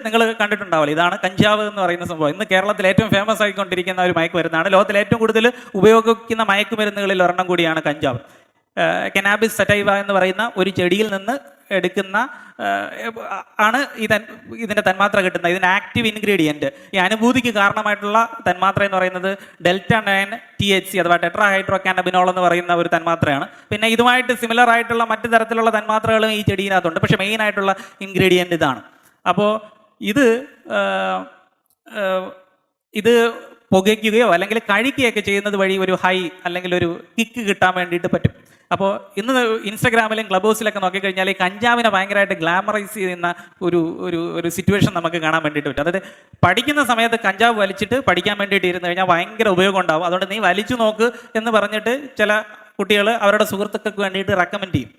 നിങ്ങൾ കണ്ടിട്ടുണ്ടാവില്ല. ഇതാണ് കഞ്ചാവ് എന്ന് പറയുന്ന സംഭവം. ഇന്ന് കേരളത്തിൽ ഏറ്റവും ഫേമസ് ആയിക്കൊണ്ടിരിക്കുന്ന ഒരു മയക്കുമരുന്നാണ്. ലോകത്തിൽ ഏറ്റവും കൂടുതൽ ഉപയോഗിക്കുന്ന മയക്കുമരുന്നുകളിൽ ഒരെണ്ണം കൂടിയാണ് കഞ്ചാവ്. കനാബിസ് സറ്റൈവ എന്ന് പറയുന്ന ഒരു ചെടിയിൽ നിന്ന് എടുക്കുന്ന ആണ് ഇതിൻ്റെ തന്മാത്ര കിട്ടുന്നത്. ഇതിന് ആക്റ്റീവ് ഇൻഗ്രീഡിയൻറ്റ്, ഈ അനുഭൂതിക്ക് കാരണമായിട്ടുള്ള തന്മാത്ര എന്ന് പറയുന്നത് delta-9 THC അഥവാ ടെട്രാ ഹൈഡ്രോ കാനബിനോൾ എന്ന് പറയുന്ന ഒരു തന്മാത്രയാണ്. പിന്നെ ഇതുമായിട്ട് സിമിലർ ആയിട്ടുള്ള മറ്റു തരത്തിലുള്ള തന്മാത്രകളും ഈ ചെടിയിനകത്തുണ്ട്. പക്ഷേ മെയിൻ ആയിട്ടുള്ള ഇൻഗ്രീഡിയൻറ്റ് ഇതാണ്. അപ്പോൾ ഇത് പുകയ്ക്കുകയോ അല്ലെങ്കിൽ കഴിക്കുകയൊക്കെ ചെയ്യുന്നത് വഴി ഒരു ഹൈ അല്ലെങ്കിൽ ഒരു കിക്ക് കിട്ടാൻ വേണ്ടിയിട്ട് പറ്റും. അപ്പോൾ ഇന്ന് ഇൻസ്റ്റാഗ്രാമിലും ക്ലബ് ഹൗസിലൊക്കെ നോക്കിക്കഴിഞ്ഞാൽ ഈ കഞ്ചാവിനെ ഭയങ്കരമായിട്ട് ഗ്ലാമറൈസ് ചെയ്യുന്ന ഒരു സിറ്റുവേഷൻ നമുക്ക് കാണാൻ വേണ്ടിയിട്ട് പറ്റും. അതായത് പഠിക്കുന്ന സമയത്ത് കഞ്ചാവ് വലിച്ചിട്ട് പഠിക്കാൻ വേണ്ടിയിട്ട് ഇരുന്ന് കഴിഞ്ഞാൽ ഭയങ്കര ഉപയോഗം ഉണ്ടാവും. അതുകൊണ്ട് നീ വലിച്ചു നോക്ക് എന്ന് പറഞ്ഞിട്ട് ചില കുട്ടികൾ അവരുടെ സുഹൃത്തുക്കൾക്ക് വേണ്ടിയിട്ട് റെക്കമെൻഡ് ചെയ്യും.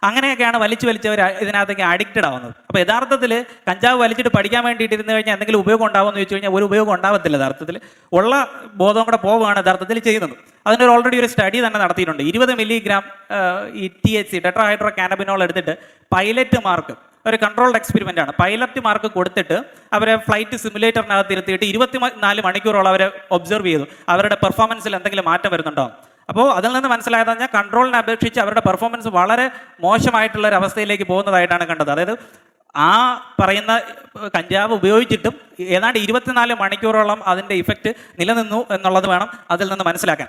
അങ്ങനെയൊക്കെയാണ് വലിച്ചവർ ഇതിനകത്തേക്ക് അഡിക്റ്റഡ് ആവുന്നത്. അപ്പോൾ യഥാർത്ഥത്തിൽ കഞ്ചാവ് വലിച്ചിട്ട് പഠിക്കാൻ വേണ്ടിയിട്ട് ഇരുന്ന് കഴിഞ്ഞാൽ എന്തെങ്കിലും ഉപയോഗം ഉണ്ടാവുമെന്ന് ചോദിച്ചു കഴിഞ്ഞാൽ ഒരു ഉപയോഗം ഉണ്ടാവത്തില്ല. യഥാർത്ഥത്തിൽ ഉള്ള ബോധം കൂടെ പോവുകയാണ് യഥാർത്ഥത്തിൽ ചെയ്യുന്നത്. അതിനൊരു ഓൾറെഡി ഒരു സ്റ്റഡി തന്നെ നടത്തിയിട്ടുണ്ട്. 20 മില്ലിഗ്രാം ഈ THC ടെട്രാ ഹൈഡ്രോ കാനബിനോൾ എടുത്തിട്ട് പൈലറ്റ് മാർക്ക്, ഒരു കൺട്രോൾഡ് എക്സ്പെരിമെൻ്റ് ആണ്, പൈലറ്റ് മാർക്ക് കൊടുത്തിട്ട് അവരെ ഫ്ലൈറ്റ് സിമുലേറ്ററിനകത്ത് ഇരുത്തിയിട്ട് 24 മണിക്കൂറോളം അവരെ ഒബ്സർവ് ചെയ്തു. അവരുടെ പെർഫോമൻസിൽ എന്തെങ്കിലും മാറ്റം വരുന്നുണ്ടോ? അപ്പോൾ അതിൽ നിന്ന് മനസ്സിലായതെന്ന് പറഞ്ഞാൽ കൺട്രോളിനെ അപേക്ഷിച്ച് അവരുടെ പെർഫോമൻസ് വളരെ മോശമായിട്ടുള്ള ഒരു അവസ്ഥയിലേക്ക് പോകുന്നതായിട്ടാണ് കണ്ടത്. അതായത് ആ പറയുന്ന കഞ്ചാവ് ഉപയോഗിച്ചിട്ടും ഏതാണ്ട് 24 മണിക്കൂറോളം അതിൻ്റെ ഇഫക്റ്റ് നിലനിന്നു എന്നുള്ളത് വേണം അതിൽ നിന്ന് മനസ്സിലാക്കാൻ.